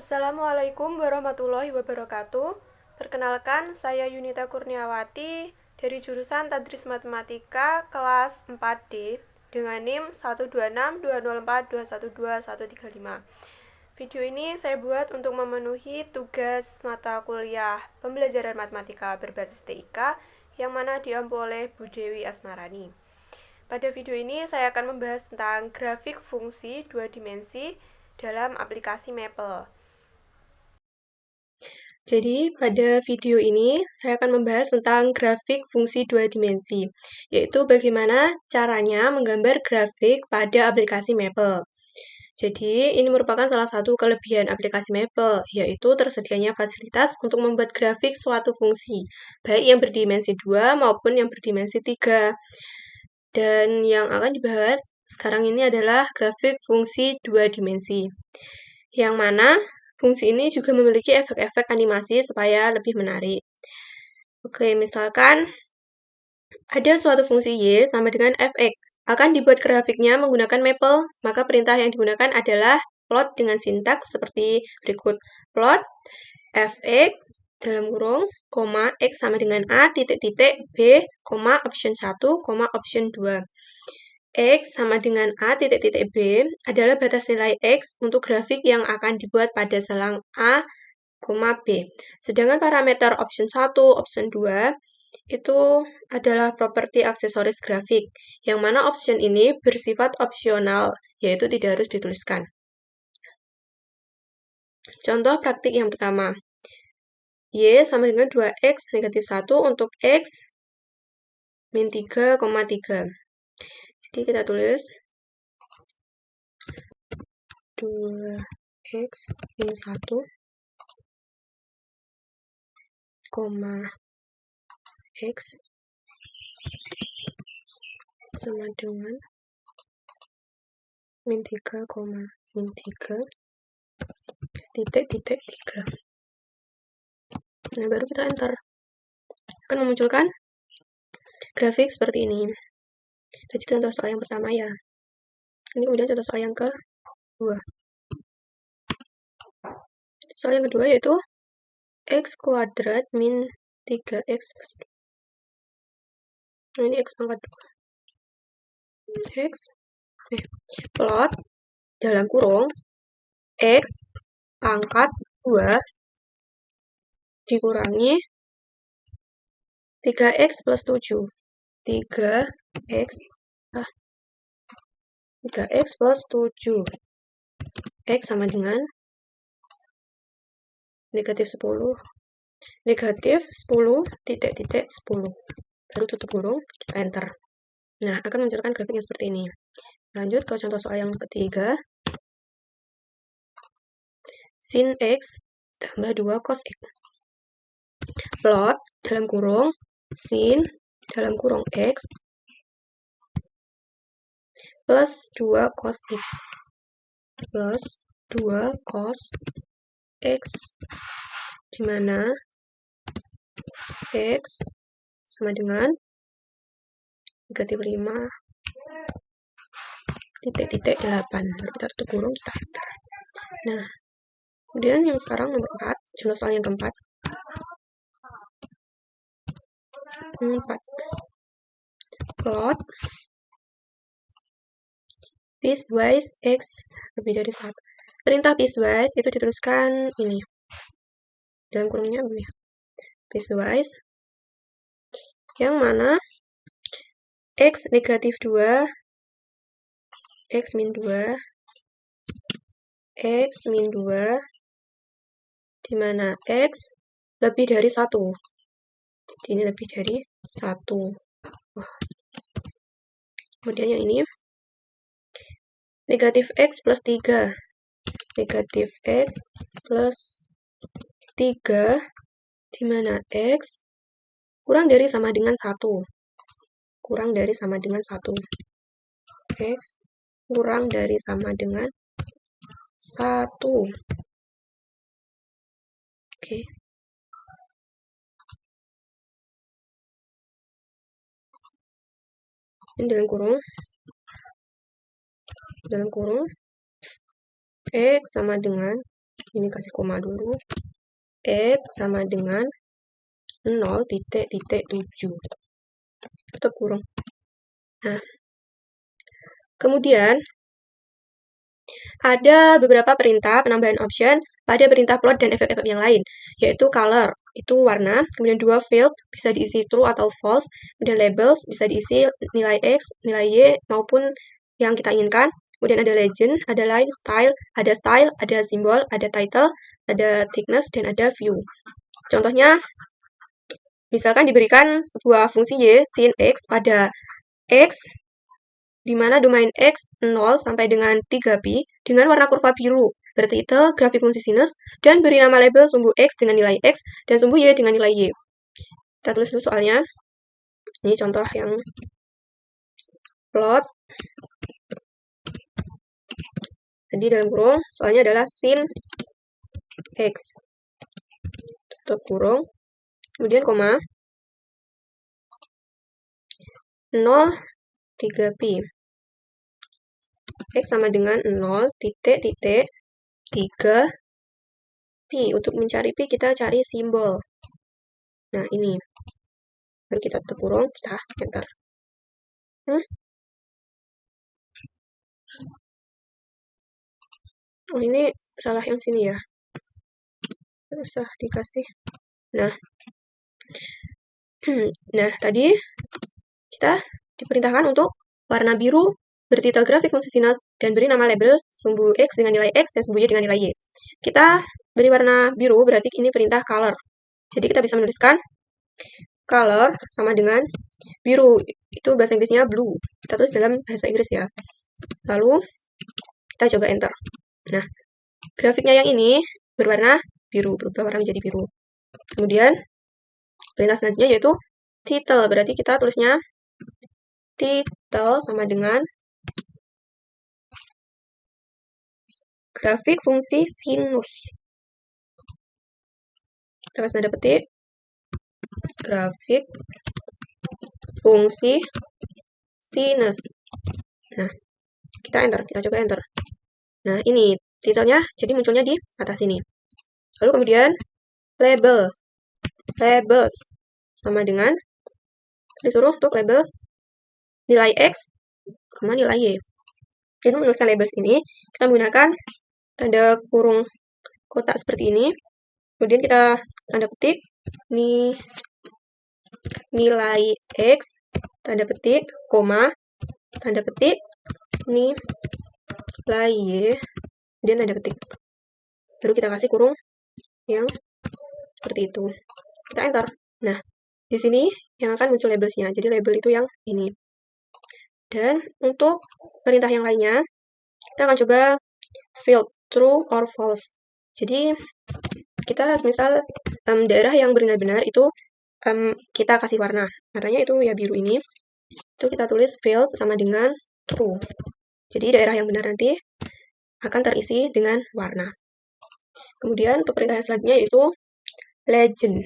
Assalamualaikum warahmatullahi wabarakatuh. Perkenalkan, saya Yunita Kurniawati dari jurusan Tadris Matematika kelas 4D dengan NIM 1262042121135. Video ini saya buat untuk memenuhi tugas mata kuliah pembelajaran matematika berbasis TIK yang mana diampu oleh Bu Dewi Asmarani. Pada video ini saya akan membahas tentang grafik fungsi dua dimensi dalam aplikasi Maple. Jadi, pada video ini saya akan membahas tentang grafik fungsi dua dimensi, yaitu bagaimana caranya menggambar grafik pada aplikasi Maple. Jadi, ini merupakan salah satu kelebihan aplikasi Maple, yaitu tersedianya fasilitas untuk membuat grafik suatu fungsi, baik yang berdimensi 2 maupun yang berdimensi 3. Dan yang akan dibahas sekarang ini adalah grafik fungsi dua dimensi, yang mana fungsi ini juga memiliki efek-efek animasi supaya lebih menarik. Oke, misalkan ada suatu fungsi Y sama dengan fx. Akan dibuat grafiknya menggunakan Maple, maka perintah yang digunakan adalah plot dengan sintaks seperti berikut. Plot fx dalam kurung, koma, x sama dengan A, titik-titik, B, koma, option 1, koma, option 2. X sama dengan A titik-titik B adalah batas nilai X untuk grafik yang akan dibuat pada selang A, B. Sedangkan parameter option 1, option 2 itu adalah properti aksesoris grafik, yang mana option ini bersifat opsional, yaitu tidak harus dituliskan. Contoh praktik yang pertama. Y sama dengan 2X negatif 1 untuk X min 3,3. Jadi kita tulis 2X min 1, X sama dengan min 3, min 3, titik-titik 3. Nah, baru kita enter. Akan memunculkan grafik seperti ini. Jadi contoh soal yang pertama ya. Ini kemudian contoh soal yang kedua. Soal yang kedua yaitu X kuadrat min 3X plus 2. Nah, ini X pangkat 2. Plot dalam kurung X pangkat 2 dikurangi 3X plus 7. 3X plus 7. X sama dengan negatif 10. Negatif 10, titik-titik 10. Baru tutup kurung, kita enter. Nah, akan munculkan grafik yang seperti ini. Lanjut ke contoh soal yang ketiga. Sin X tambah 2 cos X. Plot dalam kurung sin dalam kurung X plus 2 cos X. Plus 2 cos X, di mana X sama dengan negatif 5, titik-titik 8. Baru kita tutup kurung, kita enter. Nah, kemudian yang sekarang nomor 4, contoh soal yang keempat. 4. Plot piecewise X lebih dari 1. Perintah piecewise itu dituliskan ini. Dalam kurungnya begini. Piecewise yang mana X negatif 2, X min 2, X min 2, di mana X lebih dari 1. Jadi ini lebih dari 1. Kemudian yang ini negatif X plus 3. Negatif X plus 3, di mana X kurang dari sama dengan 1. Kurang dari sama dengan 1. X kurang dari sama dengan 1. Oke. Ini dalam kurung X sama dengan Ini kasih koma dulu. X sama dengan 0,7. Tutup kurung. Nah, kemudian ada beberapa perintah penambahan option pada perintah plot dan efek-efek yang lain, yaitu color, itu warna, kemudian dua field, bisa diisi true atau false, kemudian labels, bisa diisi nilai X, nilai Y, maupun yang kita inginkan, kemudian ada legend, ada line, style, ada simbol, ada title, ada thickness, dan ada view. Contohnya, misalkan diberikan sebuah fungsi Y, sin X pada X, di mana domain X 0 sampai dengan 3pi dengan warna kurva biru. Berarti itu grafik fungsi sinus, dan beri nama label sumbu X dengan nilai X, dan sumbu Y dengan nilai Y. Kita tulis dulu soalnya. Ini contoh yang plot. Jadi dalam kurung, soalnya adalah sin X. Tutup kurung. Kemudian koma. 0, 3pi. X sama dengan 0, titik, 3pi. Untuk mencari pi, kita cari simbol. Nah, ini. Baru kita tutup kurung, kita enter. Oh, ini salah yang sini ya. Usah dikasih. Nah. Nah, tadi kita diperintahkan untuk warna biru bertitel grafik fungsi sinus dan beri nama label sumbu X dengan nilai X dan sumbu Y dengan nilai Y. Kita beri warna biru, berarti ini perintah color. Jadi kita bisa menuliskan color sama dengan biru. Itu bahasa Inggrisnya blue. Kita tulis dalam bahasa Inggris ya. Lalu kita coba enter. Nah, grafiknya yang ini berwarna biru, berubah warna menjadi biru. Kemudian perintah selanjutnya yaitu title, berarti kita tulisnya title sama dengan grafik fungsi sinus. Kita kasih tanda petik. Grafik fungsi sinus. Nah, kita enter, kita coba enter. Nah, ini titelnya jadi munculnya di atas sini. Lalu kemudian labels sama dengan disuruh untuk labels nilai X, nilai Y. Jadi menuliskan labels ini, kita menggunakan tanda kurung kotak seperti ini. Kemudian kita tanda petik nilai X, tanda petik, koma, tanda petik, nilai Y, kemudian tanda petik. Baru kita kasih kurung yang seperti itu. Kita enter. Nah, di sini yang akan muncul labelsnya. Jadi label itu yang ini. Dan untuk perintah yang lainnya, kita akan coba field true or false. Jadi kita misal daerah yang benar-benar itu kita kasih warna. Warnanya itu ya biru ini. Itu kita tulis field sama dengan true. Jadi daerah yang benar nanti akan terisi dengan warna. Kemudian untuk perintah yang selanjutnya yaitu legend.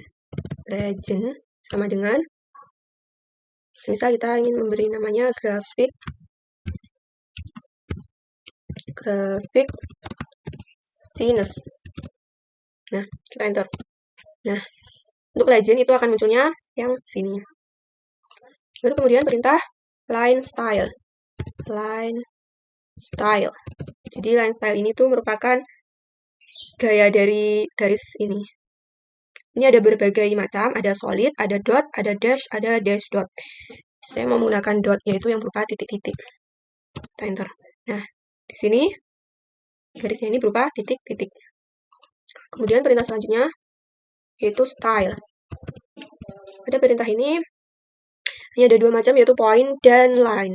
Legend sama dengan misal kita ingin memberi namanya grafik sinus. Nah, kita enter. Nah, untuk legend itu akan munculnya yang sini. Lalu kemudian perintah line style. Jadi line style ini tuh merupakan gaya dari garis ini. Ini ada berbagai macam, ada solid, ada dot, ada dash dot. Saya mau menggunakan dot, yaitu yang berupa titik-titik. Kita enter. Nah, di sini garisnya ini berupa titik-titik. Kemudian perintah selanjutnya yaitu style. Pada perintah ini hanya ada dua macam, yaitu point dan line.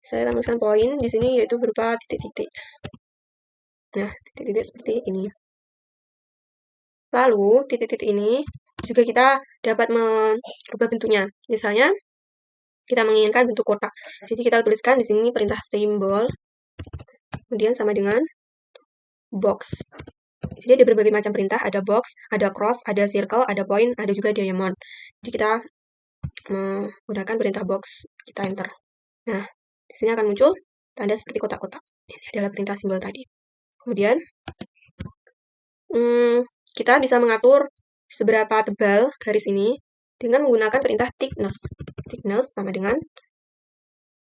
Saya tambahkan point di sini yaitu berupa titik-titik. Nah, titik-titik seperti ini. Lalu, titik-titik ini juga kita dapat merubah bentuknya. Misalnya, kita menginginkan bentuk kotak. Jadi kita tuliskan di sini perintah simbol, kemudian sama dengan box. Jadi ada berbagai macam perintah, ada box, ada cross, ada circle, ada point, ada juga diamond. Jadi kita menggunakan perintah box, kita enter. Nah, di sini akan muncul tanda seperti kotak-kotak. Ini adalah perintah simbol tadi. Kemudian, kita bisa mengatur seberapa tebal garis ini dengan menggunakan perintah thickness. Thickness sama dengan,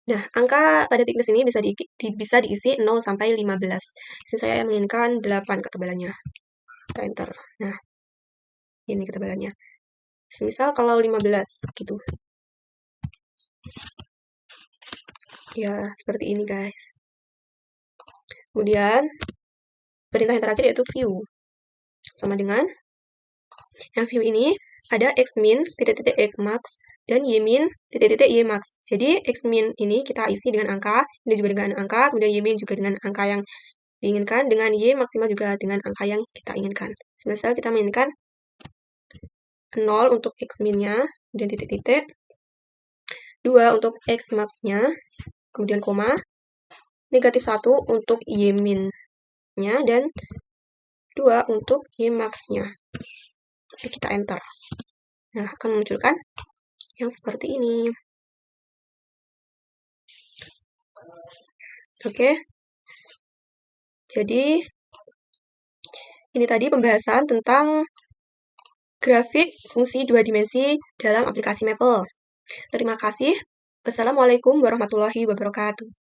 nah, angka pada thickness ini bisa diisi 0 sampai 15. Di sini saya menginginkan 8 ketebalannya. Kita enter. Nah, ini ketebalannya. Misal kalau 15 gitu. Ya, seperti ini guys. Kemudian, perintah yang terakhir yaitu view. Sama dengan, yang view ini ada xmin, titik-titik xmax, dan ymin, titik-titik ymax. Jadi, xmin ini kita isi dengan angka, ini juga dengan angka, kemudian ymin juga dengan angka yang diinginkan, dengan y maksimal juga dengan angka yang kita inginkan. Misal kita menginginkan 0 untuk xminnya, kemudian titik-titik, 2 untuk xmax-nya, kemudian koma, negatif 1 untuk ymin-nya, dan 2 untuk ymax-nya. Oke, kita enter. Nah, akan memunculkan yang seperti ini. Oke. Jadi, ini tadi pembahasan tentang grafik fungsi 2 dimensi dalam aplikasi Maple. Terima kasih. Wassalamualaikum warahmatullahi wabarakatuh.